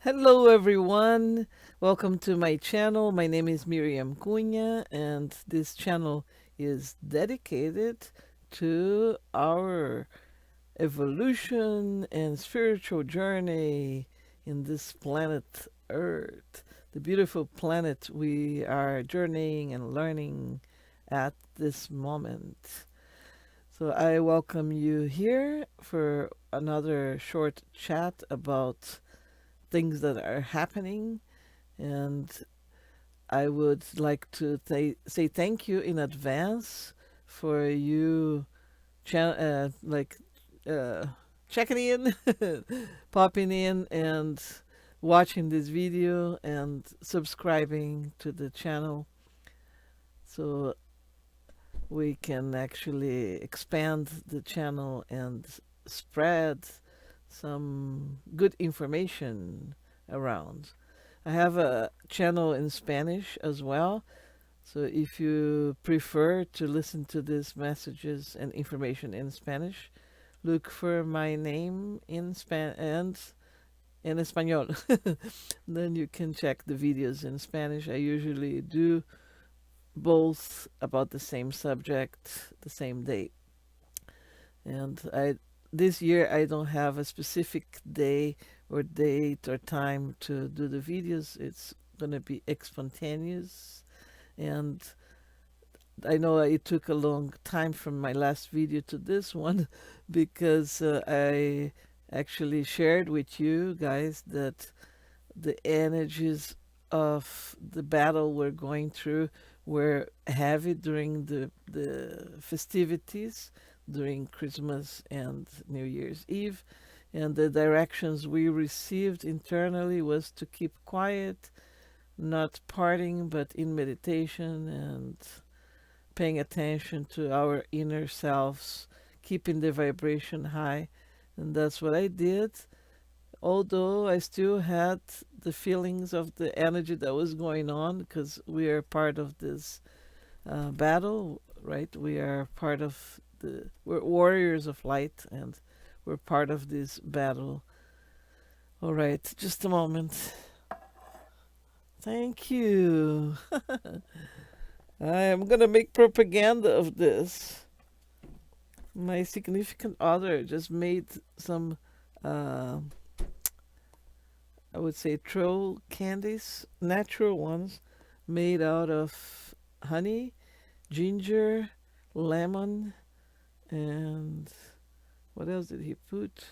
Hello, everyone. Welcome to my channel. My name is Miriam Cunha, and this channel is dedicated to our evolution and spiritual journey in this planet Earth, the beautiful planet we are journeying and learning at this moment. So, I welcome you here for another short chat about things that are happening, and I would like to say thank you in advance for you like uh, checking in, popping in, and watching this video and subscribing to the channel, so we can actually expand the channel and spread some good information around. I have a channel in Spanish as well. So if you prefer to listen to these messages and information in Spanish, look for my name in and in Espanol. Then you can check the videos in Spanish. I usually do both about the same subject, the same day. And I this year I don't have a specific day or date or time to do the videos. It's gonna be spontaneous, and I know it took a long time from my last video to this one because I actually shared with you guys that the energies of the battle we're going through were heavy during the festivities, during Christmas and New Year's Eve. And the directions we received internally was to keep quiet, not partying, but in meditation and paying attention to our inner selves, keeping the vibration high. And that's what I did, although I still had the feelings of the energy that was going on because we are part of this battle, right? We are part of we're warriors of light, and we're part of this battle. All right, just a moment. Thank you. I am gonna make propaganda of this. My significant other just made some uh, I would say troll candies, natural ones, made out of honey, ginger, lemon, and what else did he put?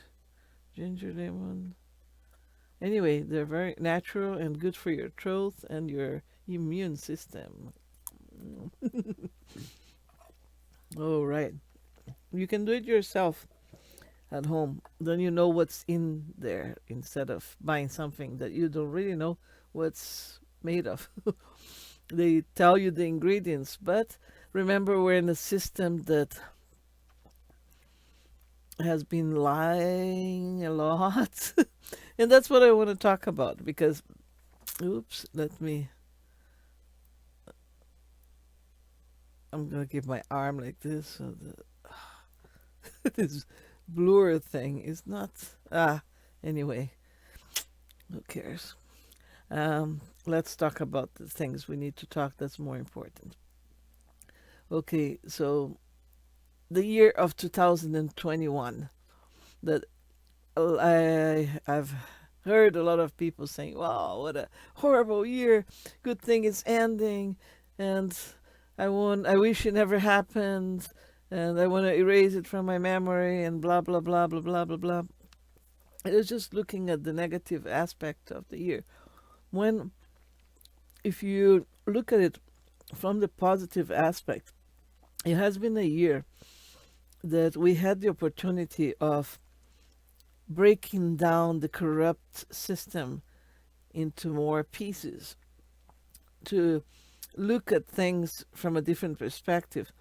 Ginger, lemon. Anyway, they're very natural and good for your throat and your immune system. All right. You can do it yourself at home. Then you know what's in there instead of buying something that you don't really know what's made of. They tell you the ingredients, but remember, we're in a system that has been lying a lot. And that's what I want to talk about because, oops, I'm going to give my arm like this so that this blur thing is not, anyway, who cares? Let's talk about the things we need to talk that's more important. Okay, so the year of 2021, that I've heard a lot of people saying, "Wow, what a horrible year! Good thing it's ending, and I wish it never happened, and I want to erase it from my memory," and blah blah blah blah blah blah blah. It was just looking at the negative aspect of the year. When, if you look at it from the positive aspect, it has been a year that we had the opportunity of breaking down the corrupt system into more pieces, to look at things from a different perspective,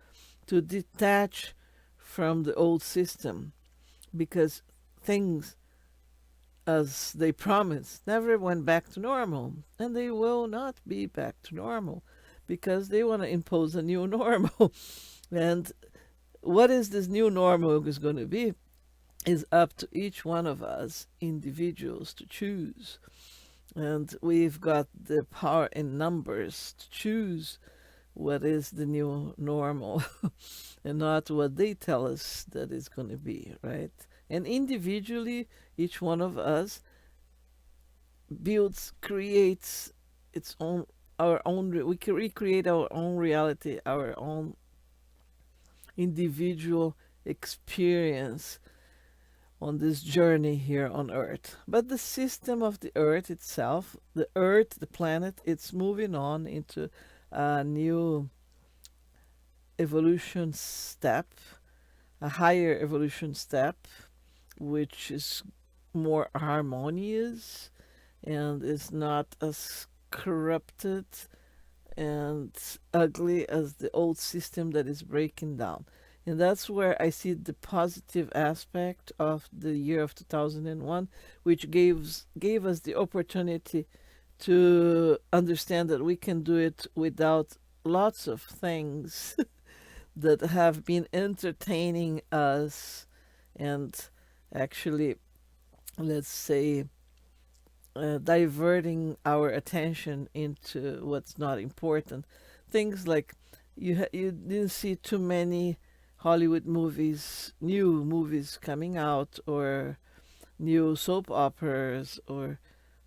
to detach from the old system, because things, as they promised, never went back to normal, and they will not be back to normal because they want to impose a new normal. And what is this new normal is going to be is up to each one of us individuals to choose. And we've got the power in numbers to choose what is the new normal and not what they tell us that is going to be, right? And individually, each one of us builds, creates its own, our own, we can recreate our own reality, our own individual experience on this journey here on Earth. But the system of the Earth itself, the Earth, the planet, it's moving on into a new evolution step, a higher evolution step, which is more harmonious and is not as corrupted and ugly as the old system that is breaking down. And that's where I see the positive aspect of the year of 2001, which gave us the opportunity to understand that we can do it without lots of things that have been entertaining us and actually, let's say, diverting our attention into what's not important. Things like you didn't see too many Hollywood movies, new movies coming out, or new soap operas, or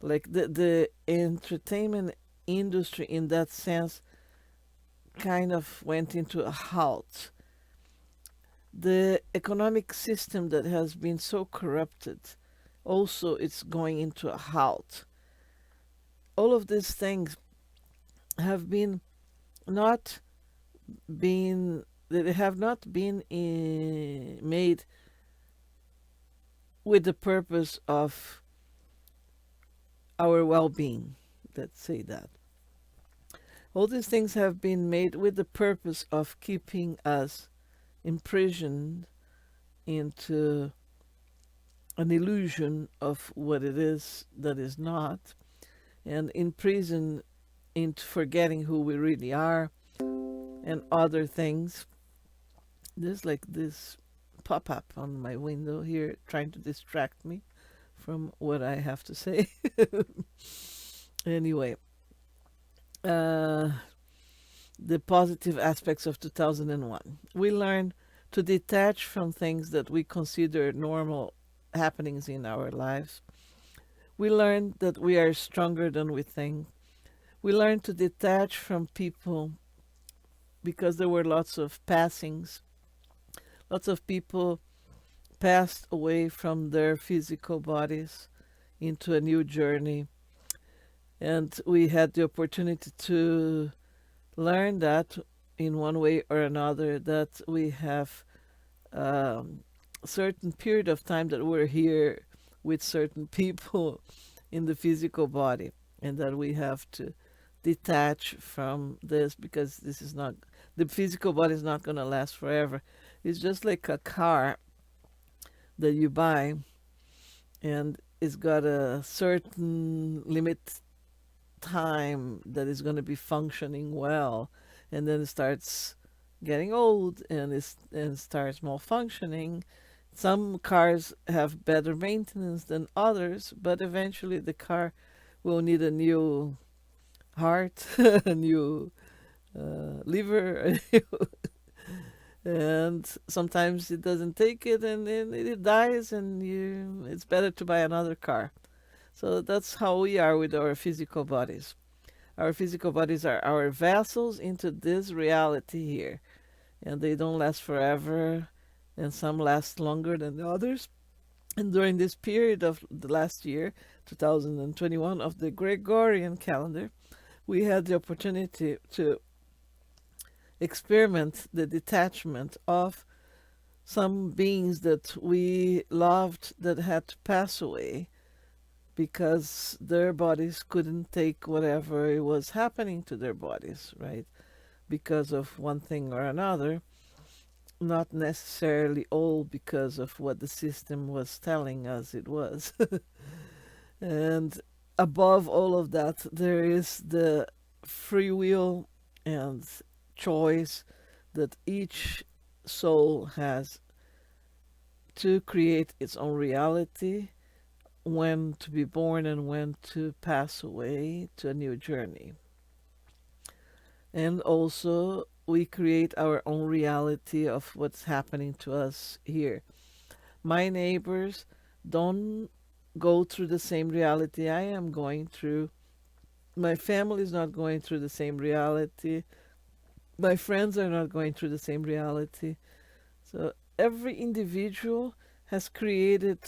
like the entertainment industry in that sense kind of went into a halt. The economic system that has been so corrupted also it's going into a halt. All of these things have been not been they have not been made with the purpose of our well-being. Let's say that all these things have been made with the purpose of keeping us imprisoned into an illusion of what it is that is not, and imprisoned into forgetting who we really are and other things. There's like this pop up on my window here trying to distract me from what I have to say. Anyway, uh, the positive aspects of 2001. We learn to detach from things that we consider normal happenings in our lives. We learn that we are stronger than we think. We learn to detach from people because there were lots of passings. Lots of people passed away from their physical bodies into a new journey. And we had the opportunity to learn that in one way or another, that we have a certain period of time that we're here with certain people in the physical body, and that we have to detach from this because this is not, the physical body is not going to last forever. It's just like a car that you buy and it's got a certain limit time that is going to be functioning well, and then it starts getting old and starts malfunctioning. Some cars have better maintenance than others, but eventually the car will need a new heart, a new liver, and sometimes it doesn't take it, and then it dies, and it's better to buy another car. So that's how we are with our physical bodies. Our physical bodies are our vessels into this reality here, and they don't last forever, and some last longer than the others. And during this period of the last year, 2021, of the Gregorian calendar, we had the opportunity to experiment the detachment of some beings that we loved that had to pass away because their bodies couldn't take whatever was happening to their bodies, right? Because of one thing or another, not necessarily all because of what the system was telling us it was. And above all of that, there is the free will and choice that each soul has to create its own reality when to be born and when to pass away to a new journey. And also, we create our own reality of what's happening to us here. My neighbors don't go through the same reality I am going through. My family is not going through the same reality. My friends are not going through the same reality. So every individual has created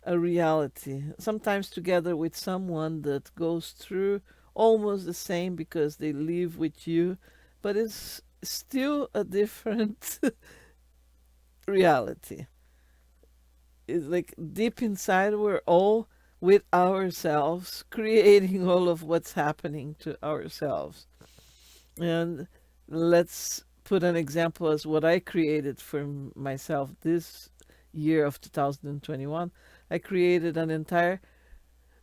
a reality, sometimes together with someone that goes through almost the same because they live with you, but it's still a different reality. It's like deep inside, we're all with ourselves, creating all of what's happening to ourselves. And let's put an example as what I created for myself this year of 2021. I created an entire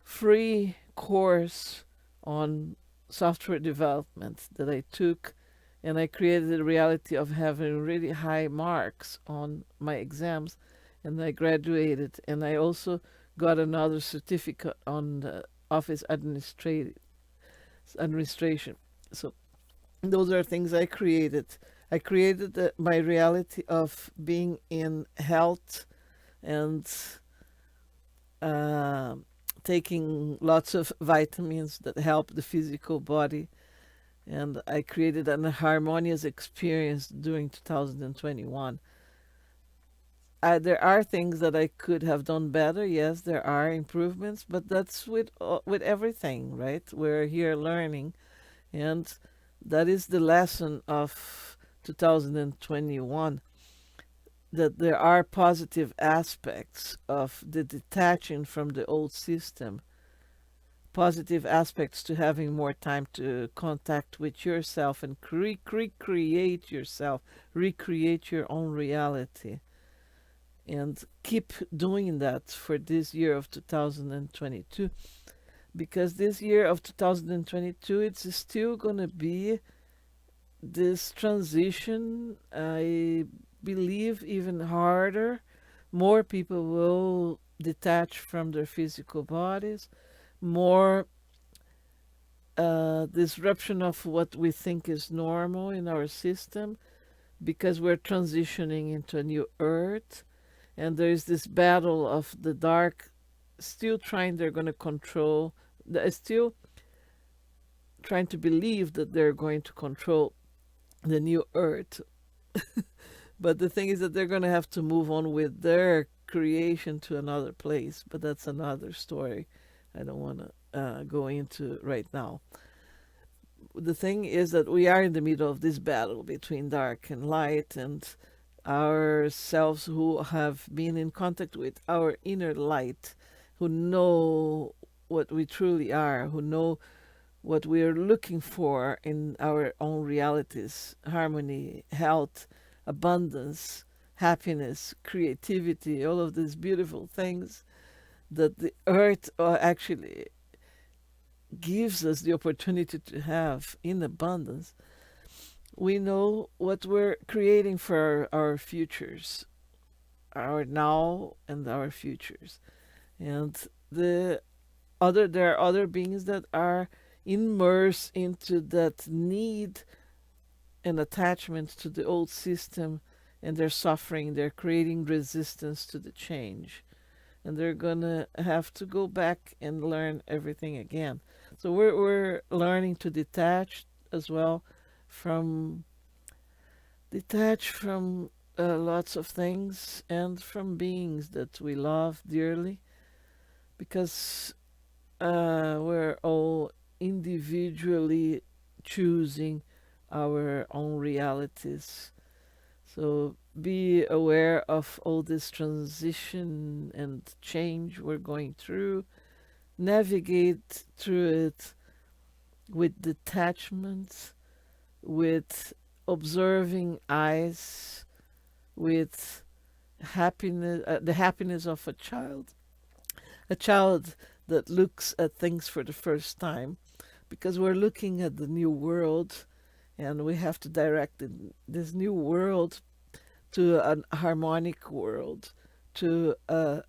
free course on software development that I took, and I created a reality of having really high marks on my exams, and I graduated. And I also got another certificate on the office administration. So those are things I created. I created my reality of being in health and uh, taking lots of vitamins that help the physical body. And I created an harmonious experience during 2021. There are things that I could have done better. Yes, there are improvements, but that's with everything, right? We're here learning, and that is the lesson of 2021, that there are positive aspects of the detaching from the old system, positive aspects to having more time to contact with yourself and recreate yourself, recreate your own reality. And keep doing that for this year of 2022, because this year of 2022, it's still going to be this transition. I believe even harder. More people will detach from their physical bodies, more disruption of what we think is normal in our system, because we're transitioning into a new earth. And there's this battle of the dark still trying, they're going to control, still trying to believe that they're going to control the new earth. But the thing is that they're going to have to move on with their creation to another place. But that's another story I don't want to go into right now. The thing is that we are in the middle of this battle between dark and light, and ourselves who have been in contact with our inner light, who know what we truly are, who know what we are looking for in our own realities: harmony, health, abundance, happiness, creativity, all of these beautiful things that the earth actually gives us the opportunity to have in abundance. We know what we're creating for our futures, our now and our futures. And there are other beings that are immersed into that need and attachment to the old system, and they're suffering, they're creating resistance to the change, and they're gonna have to go back and learn everything again. So we're learning to as well from detach from lots of things and from beings that we love dearly, because we're all individually choosing our own realities. So be aware of all this transition and change we're going through. Navigate through it with detachment, with observing eyes, with happiness, the happiness of a child that looks at things for the first time, because we're looking at the new world, and we have to direct this new world to a harmonic world, to a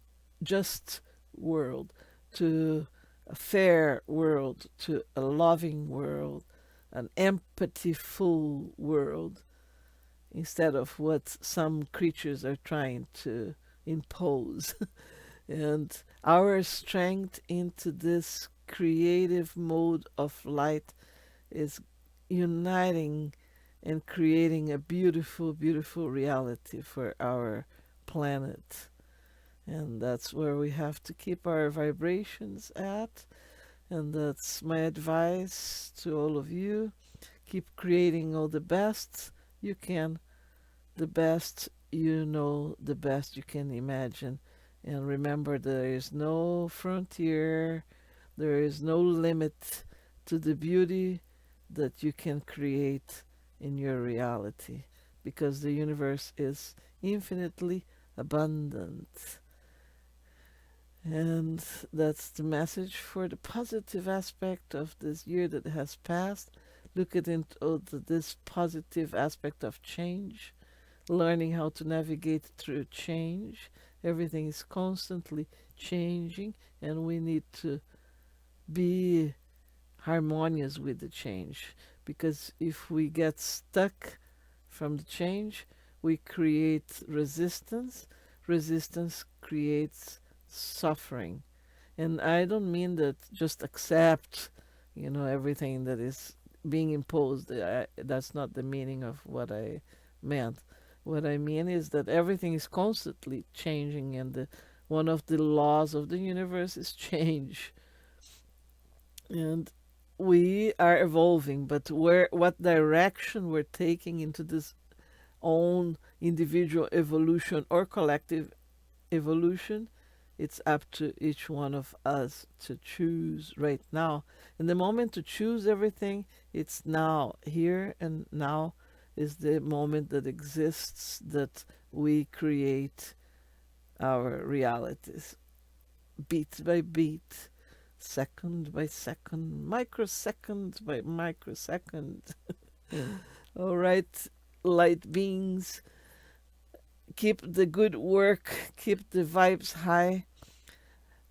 just world, to a fair world, to a loving world, an empathy-full world, instead of what some creatures are trying to impose. And our strength into this creative mode of light is uniting and creating a beautiful, beautiful reality for our planet. And that's where we have to keep our vibrations at. And that's my advice to all of you. Keep creating all the best you can, the best you know, the best you can imagine. And remember, there is no frontier, there is no limit to the beauty that you can create in your reality, because the universe is infinitely abundant. And that's the message for the positive aspect of this year that has passed. Look at this positive aspect of change, learning how to navigate through change. Everything is constantly changing, and we need to be harmonious with the change. Because if we get stuck from the change, we create resistance. Resistance creates suffering. And I don't mean that just accept, everything that is being imposed. That's not the meaning of what I meant. What I mean is that everything is constantly changing, and one of the laws of the universe is change. And we are evolving, but what direction we're taking into this own individual evolution or collective evolution, it's up to each one of us to choose right now. And the moment to choose everything, it's now. Here and now is the moment that exists, that we create our realities beat by beat, second by second, microsecond by microsecond. All right, light beings, keep the good work, keep the vibes high,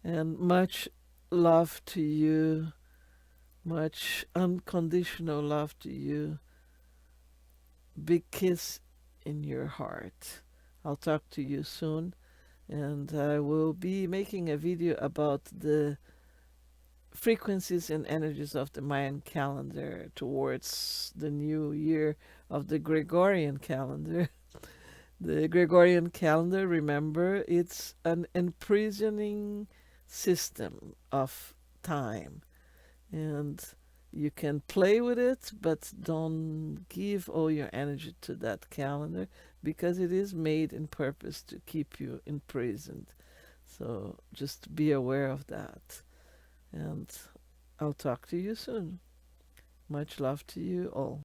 and much love to you, much unconditional love to you. Big kiss in your heart. I'll talk to you soon, and I will be making a video about the frequencies and energies of the Mayan calendar towards the new year of the Gregorian calendar. The Gregorian calendar, remember, it's an imprisoning system of time. And you can play with it, but don't give all your energy to that calendar, because it is made in purpose to keep you imprisoned. So just be aware of that. And I'll talk to you soon. Much love to you all.